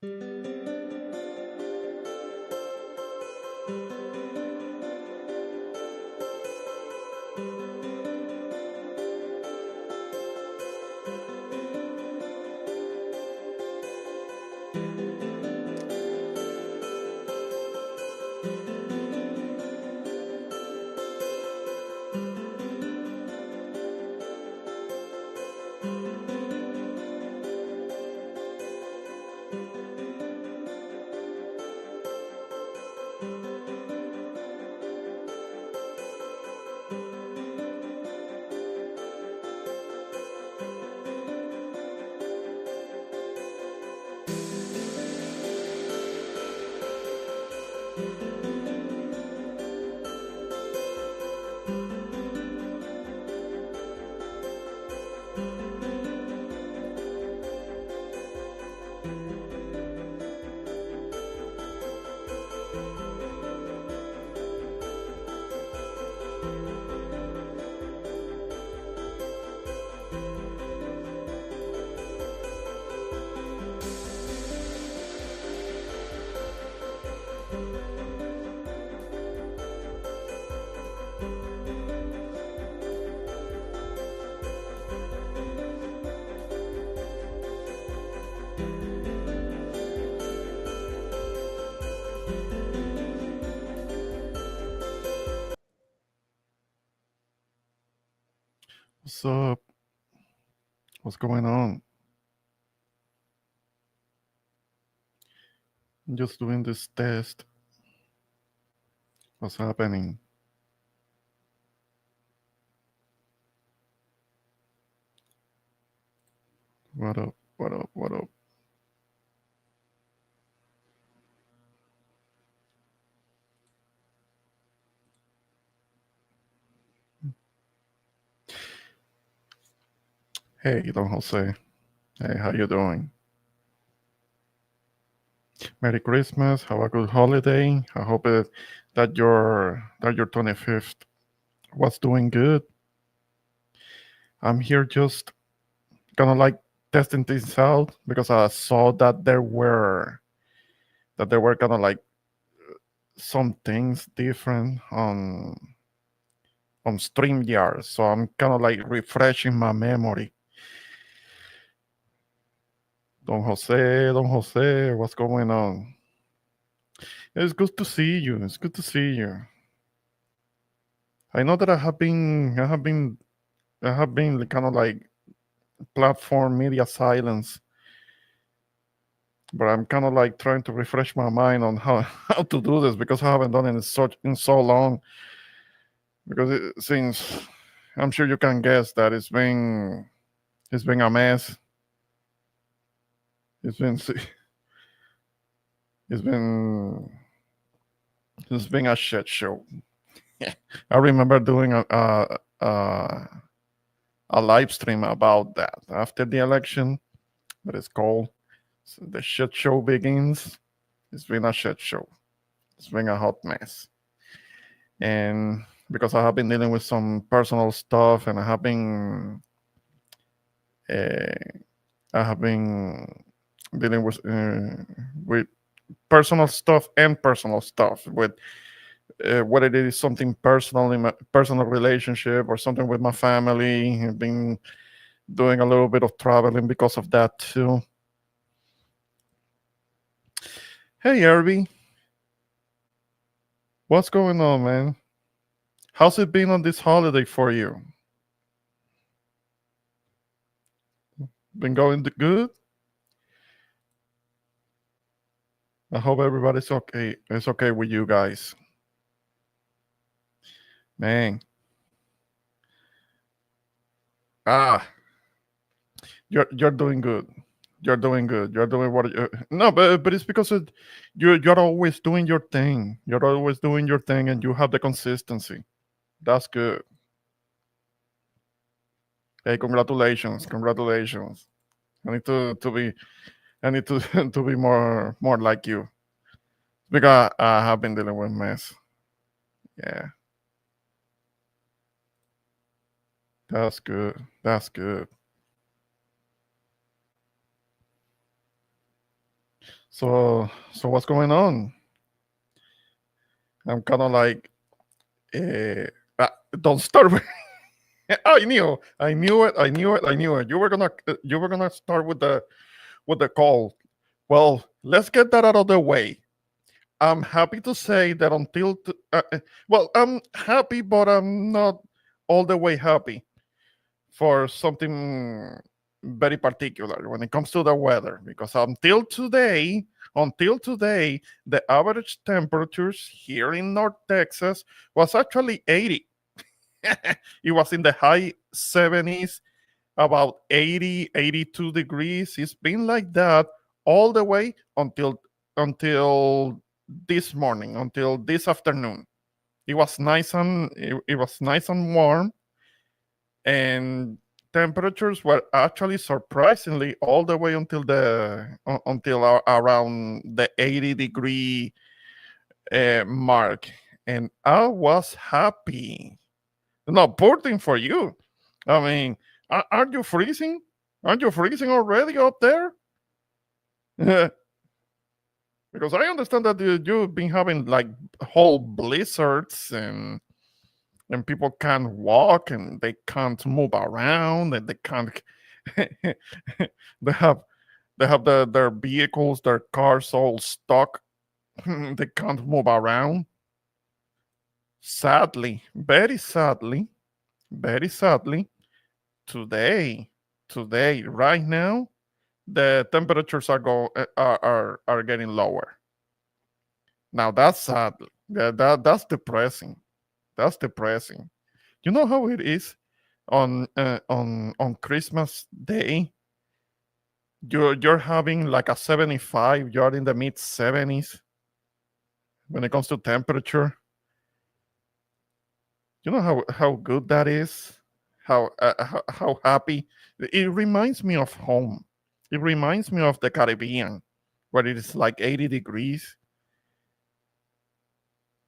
What's up? What's going on? I'm just doing this test. What's happening? What up? What up? What up? Hey, Don Jose. Hey, how you doing? Merry Christmas. Have a good holiday. I hope that your 25th was doing good. I'm here just kind of like testing things out because I saw that there were kind of like some things different on StreamYard. So I'm kind of like refreshing my memory. Don Jose, what's going on? It's good to see you. It's good to see you. I know that I have been kind of like platform media silence, but I'm kind of like trying to refresh my mind on how how to do this because I haven't done it in so long. Because since I'm sure you can guess that it's been a mess. It's been it's been it's been a shit show. I remember doing a live stream about that after the election. That is called "The Shit Show Begins." It's been a shit show. It's been a hot mess, and because I have been dealing with some personal stuff, and uh, I have been dealing with personal stuff and personal stuff with whether it is something personal in my personal relationship or something with my family. I've been doing a little bit of traveling because of that too. Hey, Irby, what's going on, man? How's it been on this holiday for you? Been going good? I hope everybody's okay. It's okay with you guys, man. Ah, you're doing good. You're doing good. You're doing what you no, but it's because you're always doing your thing. You're always doing your thing, and you have the consistency. That's good. Hey, congratulations, congratulations. I need to be I need to to be more like you because I have been dealing with mess. Yeah, that's good. That's good. So what's going on? I'm kind of like, don't start with. I knew it, I knew it, I knew it. You were gonna start with the call. Well, let's get that out of the way. I'm happy to say that well, I'm happy, but I'm not all the way happy for something very particular when it comes to the weather because until today the average temperatures here in North Texas was actually 80. It was in the high 70s, about 80, 82 degrees. It's been like that all the way until this morning, until this afternoon. It was nice and warm, and temperatures were actually surprisingly all the way until around the 80-degree mark, and I was happy. No, poor thing for you. I mean, aren't you freezing? Aren't you freezing already up there? Because I understand that you've been having like whole blizzards, and people can't walk and they can't move around and they can't. they have their vehicles, their cars all stuck. They can't move around. Sadly, very sadly, today, right now, the temperatures are getting lower. Now that's sad. That's depressing. That's depressing. You know how it is on Christmas Day. You're having like a 75. You're in the mid 70s when it comes to temperature. You know how good that is. How happy it reminds me of home. It reminds me of the Caribbean, where it is like 80 degrees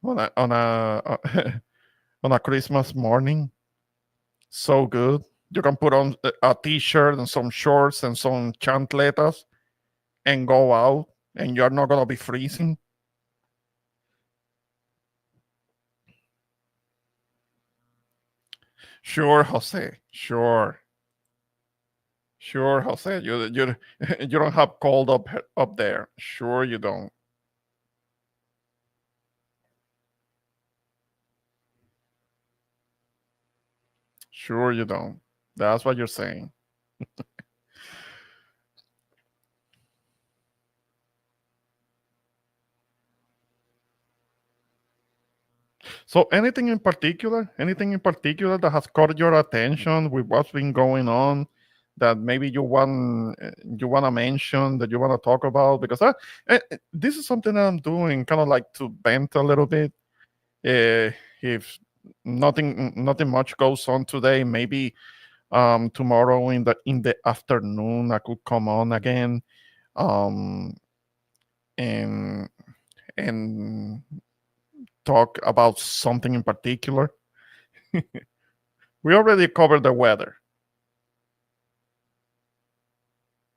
on a on a Christmas morning. So good. You can put on a t-shirt and some shorts and some chantletas and go out, and you're not gonna be freezing. Sure, Jose. Sure, Jose. You you don't have cold up there. Sure, you don't. Sure, you don't. That's what you're saying. So, anything in particular that has caught your attention with what's been going on, that maybe you want to mention, that you want to talk about? Because this is something that I'm doing, kind of like to vent a little bit. If nothing much goes on today, maybe tomorrow in the afternoon I could come on again, um, and and talk about something in particular. We already covered the weather.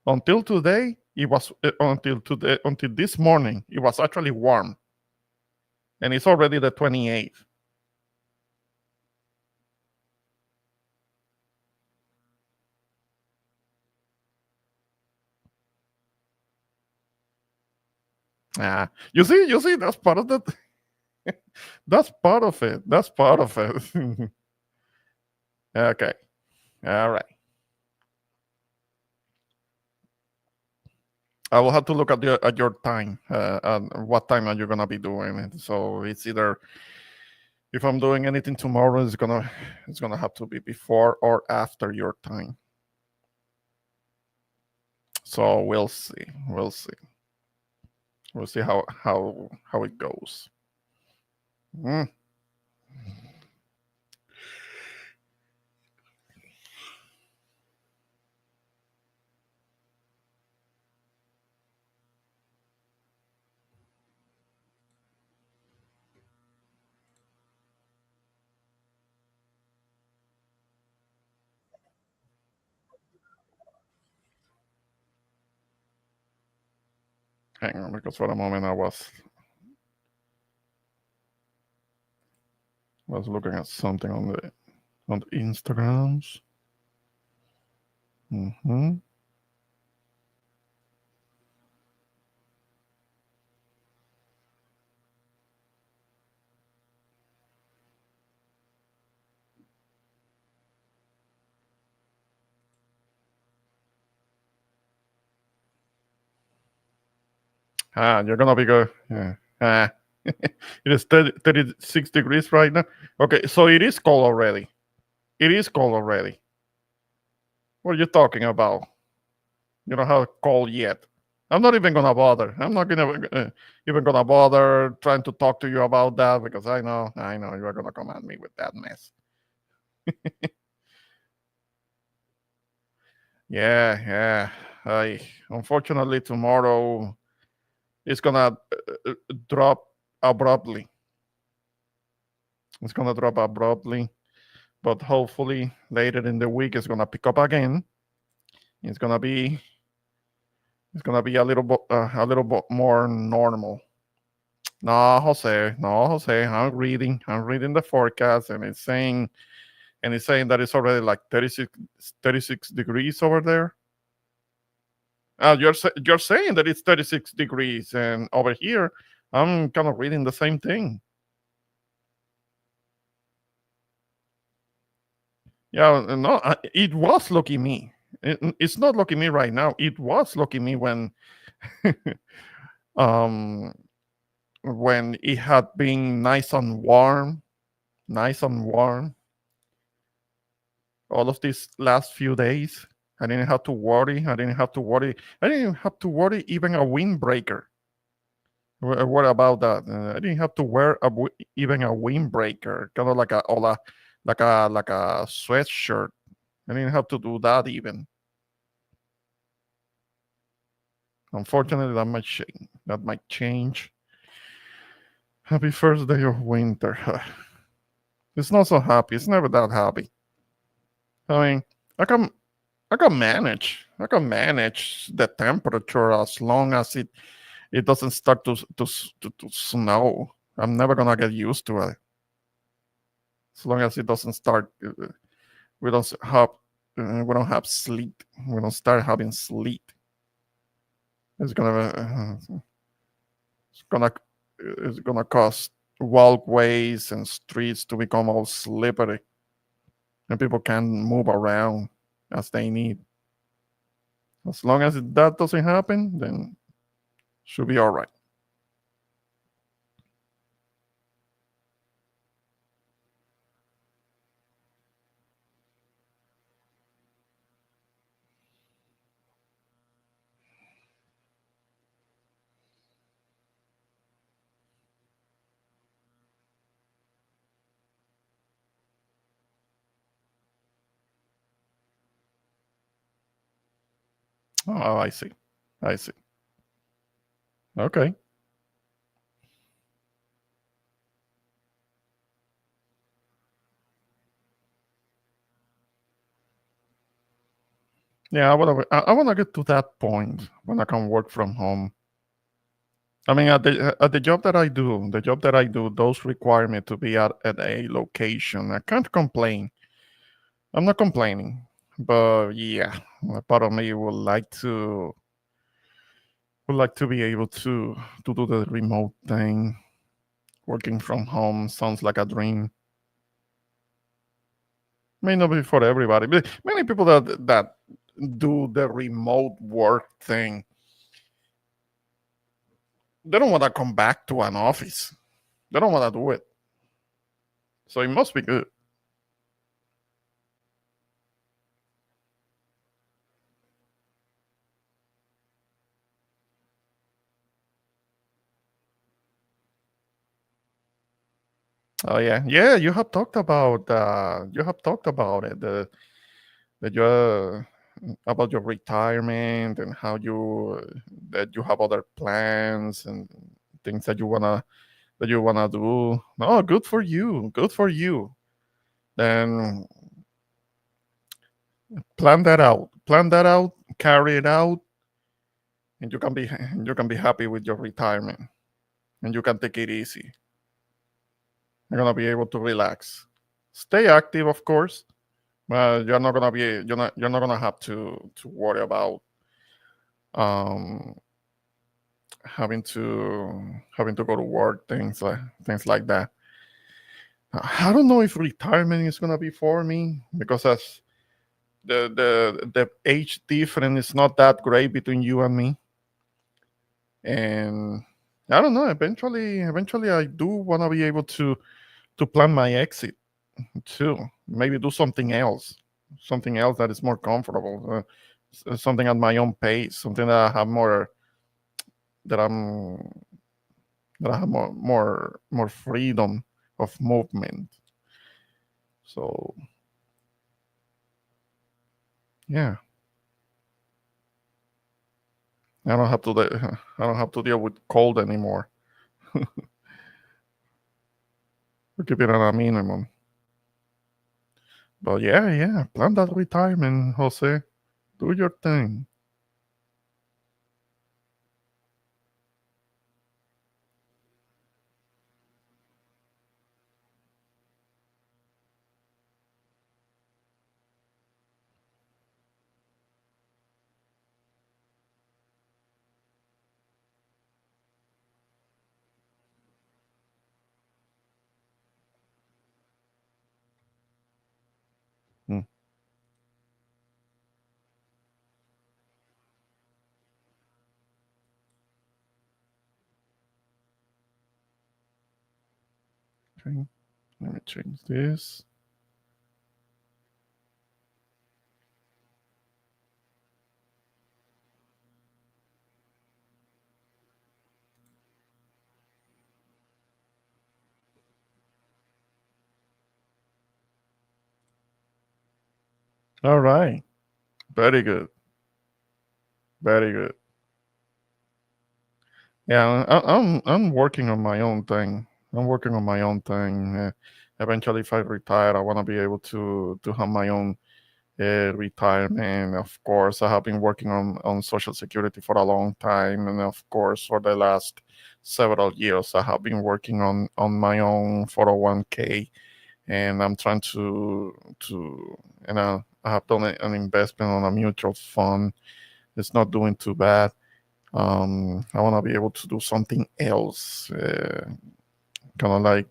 Until today, it was until this morning, it was actually warm, and it's already the 28th. You see, that's part of the that's part of it. That's part of it. Okay, all right. I will have to look at your time. What time are you gonna be doing it? So it's either if I'm doing anything tomorrow, it's gonna have to be before or after your time. So we'll see. We'll see. We'll see how it goes. Mm. Hang on, because for a moment I was looking at something on the Instagrams. Mm-hmm. You're gonna be good. Yeah. It is 36 degrees right now. Okay, so it is cold already. It is cold already. What are you talking about? You don't have cold yet. I'm not even gonna bother. I'm not gonna even gonna bother trying to talk to you about that because I know you are gonna come at me with that mess. Yeah, yeah. I unfortunately tomorrow it's gonna drop abruptly. It's gonna drop abruptly, but hopefully later in the week it's gonna pick up again. It's gonna be it's gonna be a little bit more normal. No, Jose. No, Jose. I'm reading. I'm reading the forecast, and it's saying that it's already like 36 degrees over there. You're saying that it's 36 degrees, and over here, I'm kind of reading the same thing. Yeah, no, it was lucky me. It's not lucky me right now. It was lucky me um when it had been nice and warm all of these last few days. I didn't have to worry. I didn't have to worry. I didn't have to worry even a windbreaker. What about that? I didn't have to wear even a windbreaker, kind of like like a sweatshirt. I didn't have to do that even. Unfortunately, that might change. Happy first day of winter. It's not so happy. It's never that happy. I mean, I can I can manage the temperature as long as it doesn't start to snow. I'm never gonna get used to it. As long as it doesn't start, we don't have we don't have sleet. We don't start having sleet. It's gonna it's gonna cause walkways and streets to become all slippery, and people can't move around as they need. As long as that doesn't happen, then should be all right. Oh, I see. I see. Okay. Yeah, I want to get to that point when I can work from home. I mean, at the job that I do, those require me to be at a location. I can't complain. I'm not complaining, but yeah, a part of me would like to be able to do the remote thing. Working from home sounds like a dream. May not be for everybody, but many people that do the remote work thing, they don't want to come back to an office. They don't want to do it. So it must be good. Oh yeah, yeah. You have talked about it. That you about your retirement and how that you have other plans and things that you wanna do. No, good for you. Good for you. Then plan that out. Plan that out. Carry it out, and you can be happy with your retirement, and you can take it easy. You're gonna be able to relax, stay active, of course, but you're not gonna have to worry about um having to go to work, things like that. I don't know if retirement is gonna be for me because as the age difference is not that great between you and me, and I don't know. Eventually, I do want to be able to plan my exit too. Maybe do something else that is more comfortable, something at my own pace, something that I have more that I'm that I have more freedom of movement. So yeah, I don't have to deal with cold anymore. We keep it at a minimum. But yeah, plan that retirement, Jose. Do your thing. Mm, okay, let me change this. All right, very good, very good. Yeah, I'm working on my own thing. I'm working on my own thing. Eventually, if I retire, I want to be able to have my own retirement. Of course, I have been working on Social Security for a long time, and of course, for the last several years, I have been working on my own 401k, and I'm trying to and I have done an investment on a mutual fund. It's not doing too bad. I want to be able to do something else, kind of like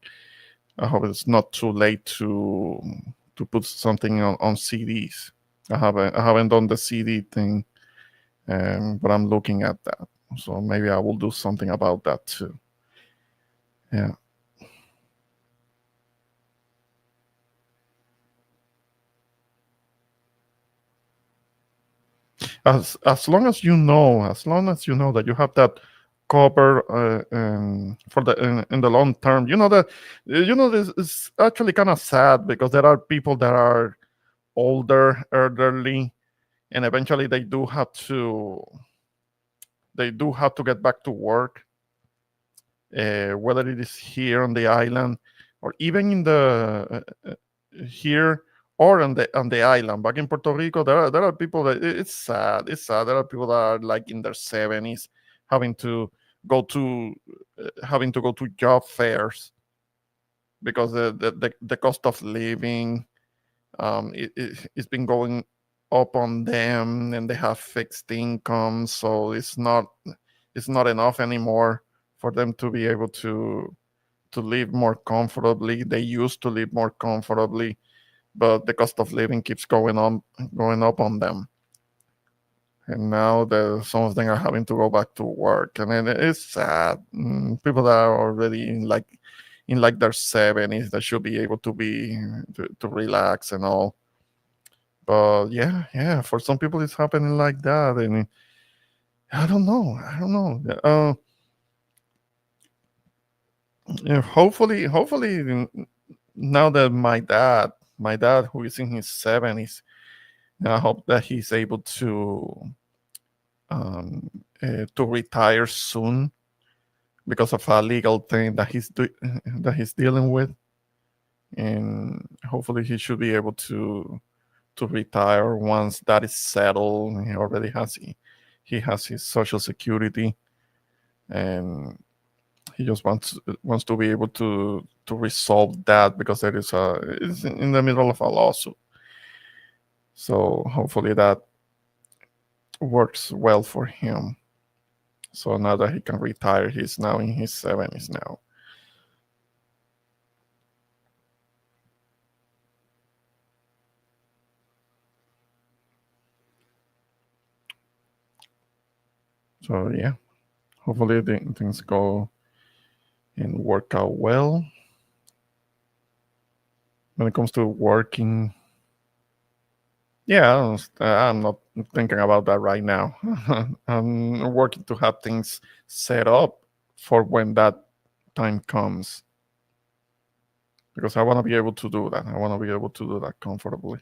I hope it's not too late to put something on CDs. I haven't done the CD thing, but I'm looking at that. So maybe I will do something about that too. Yeah. As long as you know that you have that cover for the in the long term, you know this is actually kind of sad because there are people that are older, elderly, and eventually they do have to get back to work, whether it is here on the island or even in the here or on the island. Back in Puerto Rico, there are people that it's sad. It's sad. There are people that are like in their 70s having to go to having to go to job fairs because the cost of living it's been going up on them, and they have fixed income, so it's not enough anymore for them to be able to live more comfortably. They used to live more comfortably, but the cost of living keeps going up on them, and now some of them are having to go back to work, and then it's sad. People that are already in like their 70s that should be able to relax and all. But yeah, for some people it's happening like that, and I don't know. Hopefully, now that my dad who is in his 70s, I hope that he's able um, to retire soon because of a legal thing that that he's dealing with, and hopefully he should be able to retire once that is settled. He already has he has his social security, and he just wants to be able to resolve that because there is a is in the middle of a lawsuit. So hopefully that works well for him. So now that he can retire, he's now in his 70s now. So yeah, hopefully things go and work out well. When it comes to working, yeah, I'm not thinking about that right now. I'm working to have things set up for when that time comes, because I want to be able to do that. I want to be able to do that comfortably.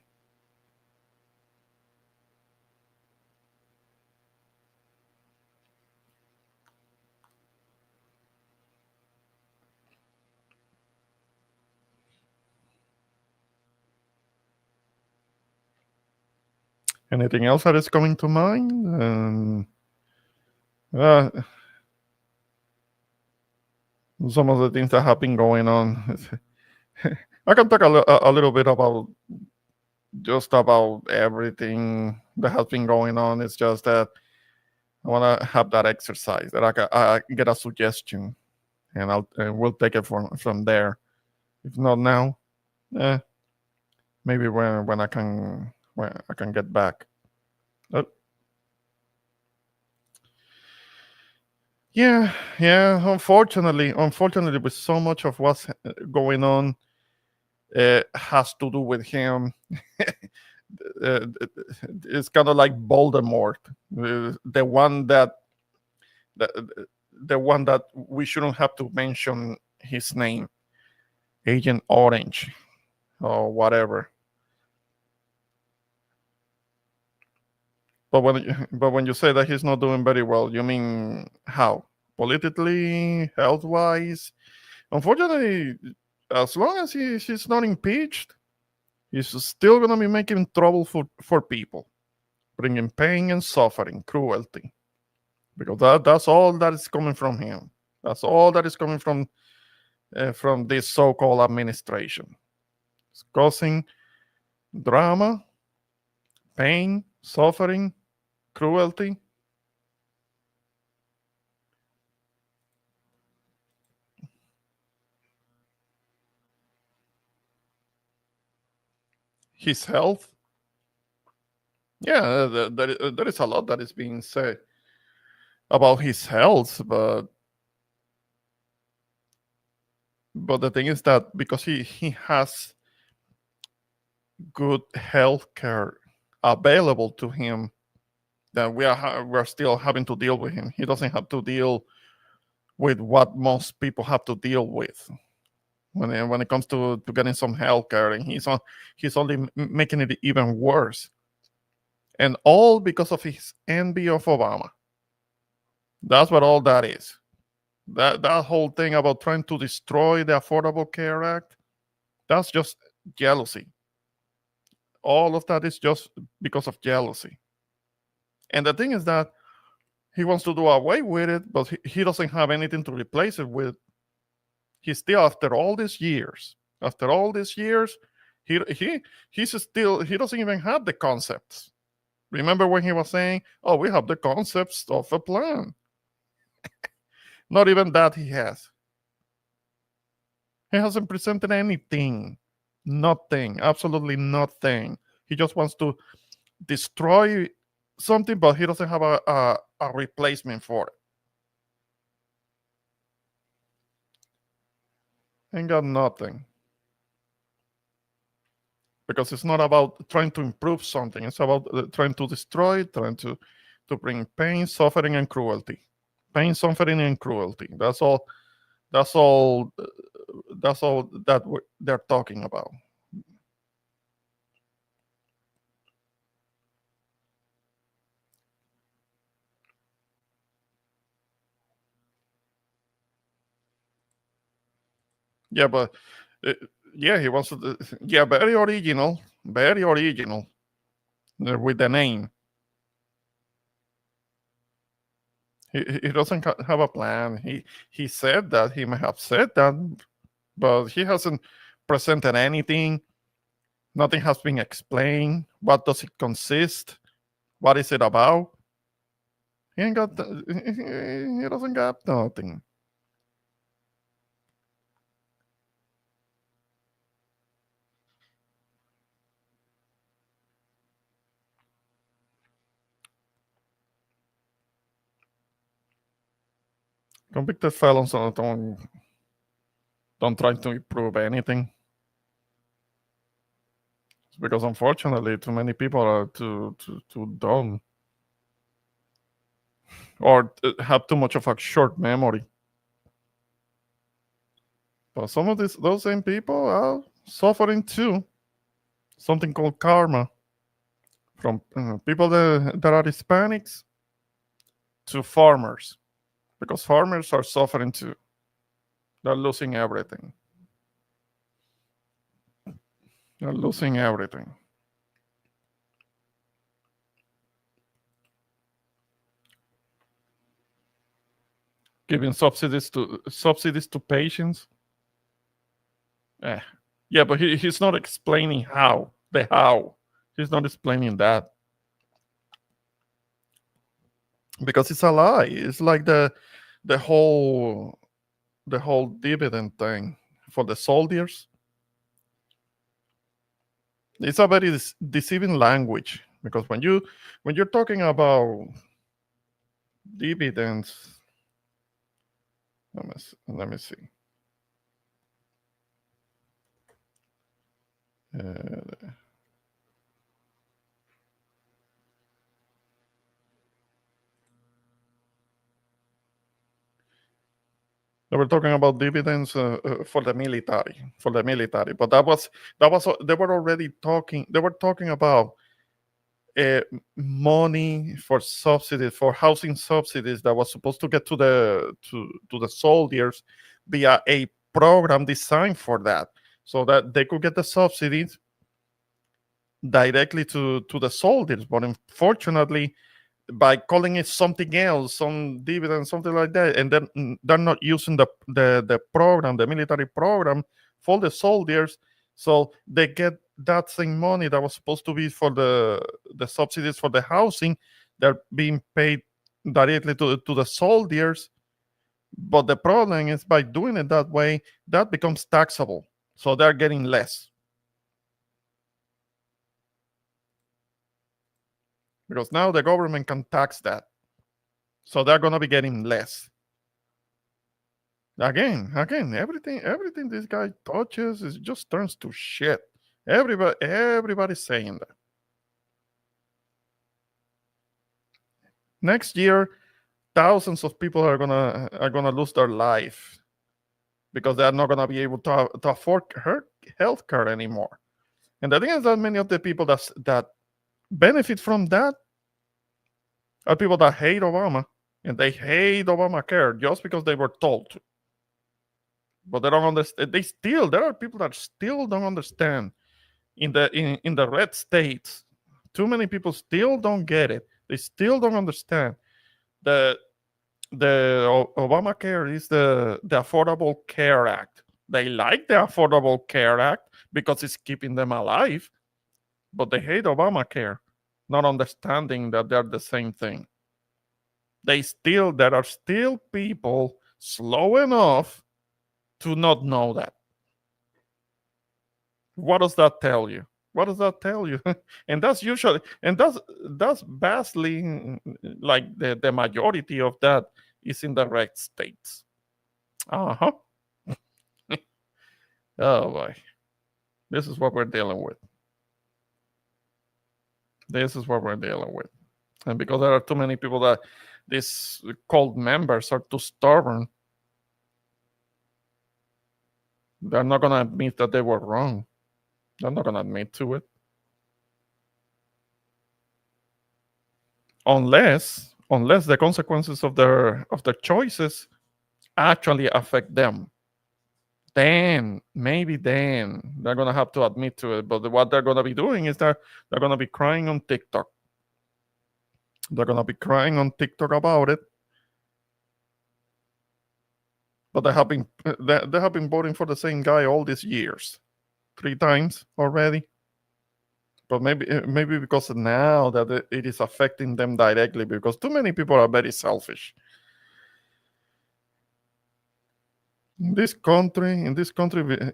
Anything else that is coming to mind? Uh, some of the things that have been going on. I can talk a little bit about just about everything that has been going on. It's just that I want to have that exercise that I get a suggestion, and we'll take it from there. If not now, eh, maybe when I can get back. Uh, yeah, yeah. Unfortunately, with so much of what's going on, has to do with him. uh, it's kind of like Voldemort, the one that the, the one that we shouldn't have to mention his name, Agent Orange or whatever. But when you say that he's not doing very well, you mean how? Politically, health wise? Unfortunately, as long as he's not impeached, he's still gonna be making trouble for people, bringing pain and suffering, cruelty, because that's all that is coming from him. That's all that is coming from this so-called administration. It's causing drama, pain, suffering, cruelty. His health. Yeah, there is a lot that is being said about his health, but the thing is that because he has good health care available to him, that we're still having to deal with him. He doesn't have to deal with what most people have to deal with when it comes to getting some health care, and he's only making it even worse, and all because of his envy of Obama. That's what all that is. That whole thing about trying to destroy the Affordable Care Act, that's just jealousy. All of that is just because of jealousy. And the thing is that he wants to do away with it, but he doesn't have anything to replace it with. He's still, after all these years, he's still, he doesn't even have the concepts. Remember when he was saying, "Oh, we have the concepts of a plan." Not even that he has. He hasn't presented anything. Nothing. Absolutely nothing. He just wants to destroy something, but he doesn't have a replacement for it. Ain't got nothing. Because it's not about trying to improve something. It's about trying to destroy, trying to bring pain, suffering, and cruelty. Pain, suffering, and cruelty. That's all. That's all. That's all that they're talking about. Yeah, but uh, yeah, he wants to. Yeah, very original with the name. He doesn't have a plan. He said that he may have said that, but he hasn't presented anything. Nothing has been explained. What does it consist? What is it about? He ain't got. He doesn't got nothing. Convicted felons don't try to prove anything because unfortunately, too many people are too dumb or have too much of a short memory. But some of those same people are suffering too. Something called karma from people that are Hispanics to farmers, because farmers are suffering too. They're losing everything. They're losing everything. Giving subsidies to patients. Eh. Yeah, but he's not explaining how. The how. He's not explaining that. Because it's a lie. It's like the whole dividend thing for the soldiers. It's a very deceiving language, because when you're talking about dividends, let me see. They were talking about dividends for the military, but they were already talking. They were talking about uh, money for subsidies, for housing subsidies, that was supposed to get to the soldiers via a program designed for that, so that they could get the subsidies directly to the soldiers. But unfortunately, by calling it something else, some dividend, something like that, and then they're not using the program, the military program, for the soldiers, so they get that same money that was supposed to be for the subsidies for the housing. They're being paid directly to the soldiers. But the problem is, by doing it that way, that becomes taxable, so they're getting less, because now the government can tax that, so they're going to be getting less. Again, everything this guy touches is just turns to shit. Everybody's saying that. Next year, thousands of people are gonna lose their life because they're not gonna be able to afford health care anymore. And the thing is that many of the people that benefit from that are people that hate Obama, and they hate Obamacare just because they were told to. But they don't understand. There are people that still don't understand. In the red states, too many people still don't get it. They still don't understand the Obamacare is the Affordable Care Act. They like the Affordable Care Act because it's keeping them alive, but they hate Obamacare, not understanding that they're the same thing. There are still people slow enough to not know that. What does that tell you? What does that tell you? And that's vastly, like the majority of that is in the red states. Uh-huh. Oh boy. This is what we're dealing with. This is what we're dealing with. And because there are too many people that these cult members are too stubborn, they're not gonna admit that they were wrong. They're not gonna admit to it. Unless the consequences of their choices actually affect them. Then maybe then they're gonna have to admit to it. But what they're gonna be doing is they're gonna be crying on TikTok. They're gonna be crying on TikTok about it, but they have been voting for the same guy all these years, 3 times already. But maybe because now that it is affecting them directly, because too many people are very selfish in this country.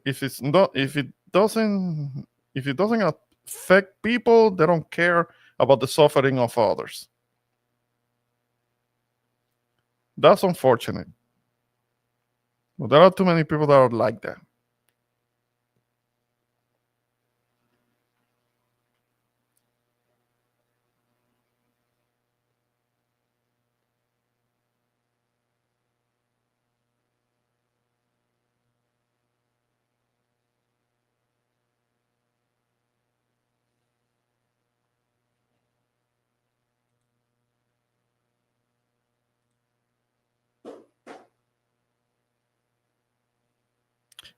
If it doesn't affect people, they don't care about the suffering of others. That's unfortunate. But there are too many people that are like that.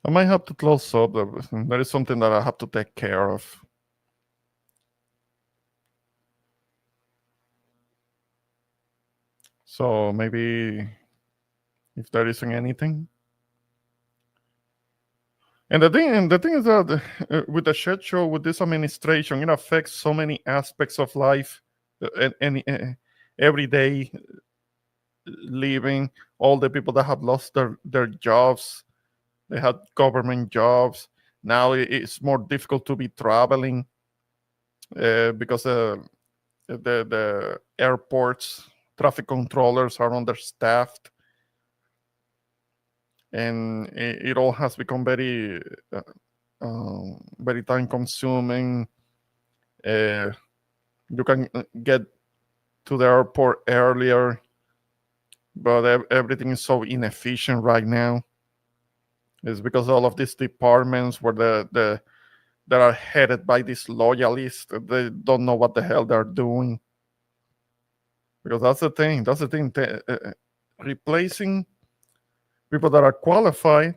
I might have to close up. There is something that I have to take care of. So maybe if there isn't anything. And the thing is that with the shit show, with this administration, it affects so many aspects of life, and everyday living. All the people that have lost their jobs, they had government jobs. Now it's more difficult to be traveling because the airports traffic controllers are understaffed, and it all has become very time consuming. You can get to the airport earlier, but everything is so inefficient right now. It's because all of these departments where that are headed by these loyalists, they don't know what the hell they're doing. Because that's the thing. That's the thing. Replacing people that are qualified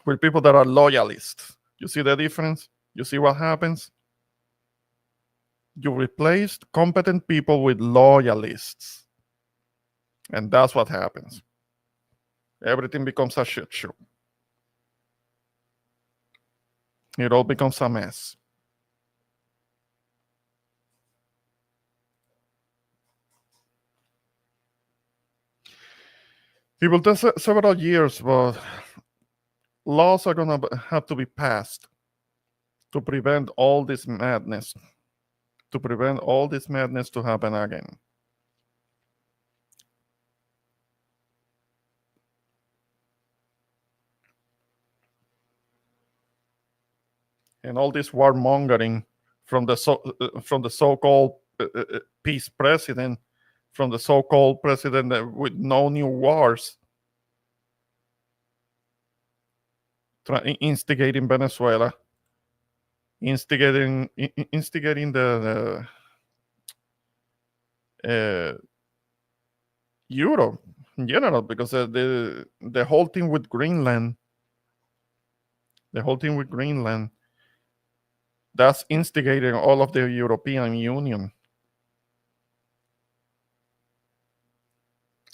with people that are loyalists. You see the difference? You see what happens? You replaced competent people with loyalists. And that's what happens. Everything becomes a shit show. It all becomes a mess. It will take several years, but laws are going to have to be passed to prevent all this madness, to prevent all this madness to happen again. And all this warmongering from the so-called peace president, from the so-called president with no new wars, instigating Venezuela, instigating the Europe in general, because the whole thing with Greenland, that's instigating all of the European Union.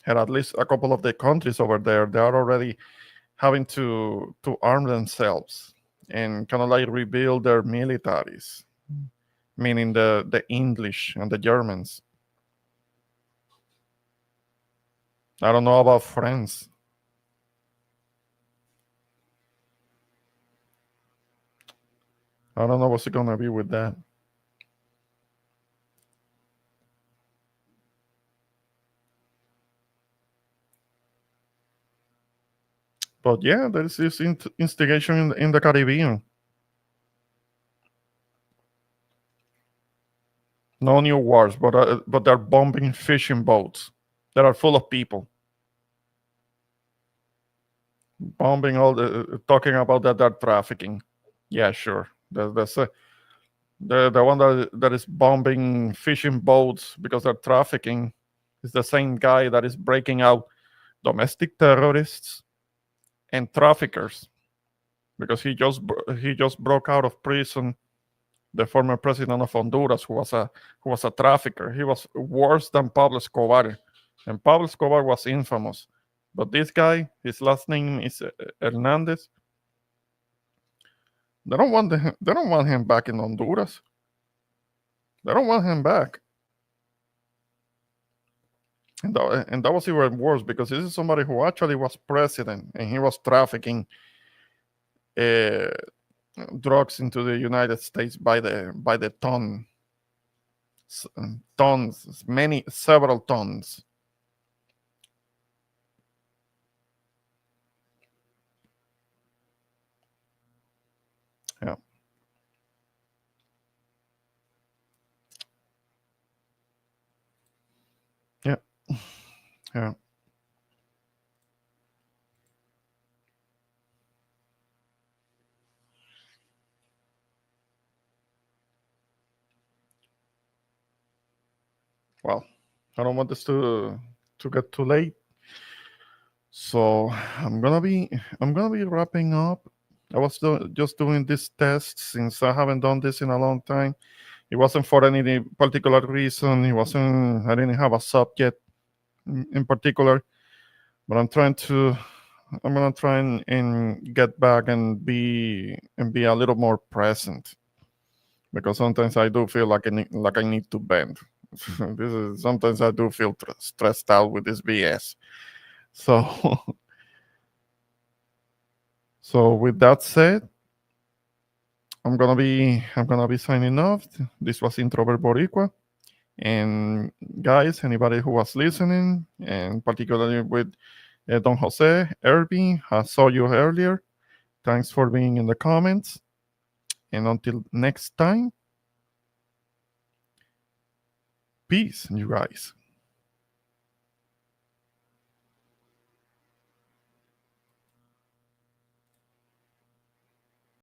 And at least a couple of the countries over there, they are already having to arm themselves and kind of like rebuild their militaries, meaning the English and the Germans. I don't know about France. I don't know what's it gonna be with that. But yeah, there is this instigation in the Caribbean. No new wars, but they're bombing fishing boats that are full of people. Bombing all the talking about that trafficking. Yeah, sure. That's the one that is bombing fishing boats because they're trafficking is the same guy that is breaking out domestic terrorists and traffickers, because he just broke out of prison the former president of Honduras, who was a trafficker. He was worse than Pablo Escobar, and Pablo Escobar was infamous But this guy, his last name is Hernandez. They don't want him back in Honduras. They don't want him back. And that was even worse because this is somebody who actually was president and he was trafficking uh, drugs into the United States by the ton, tons, several tons. Yeah, yeah, yeah. Well, I don't want this to get too late, so I'm gonna be wrapping up. I was just doing this test since I haven't done this in a long time. It wasn't for any particular reason. It wasn't. I didn't have a subject in particular, but I'm gonna try and get back and be a little more present because sometimes I do feel like I need to bend. This is sometimes I do feel stressed out with this BS. So so with that said, I'm gonna be signing off. This was Introvert Boricua. And guys, anybody who was listening, and particularly with Don Jose, Irving, I saw you earlier. Thanks for being in the comments. And until next time, peace, you guys.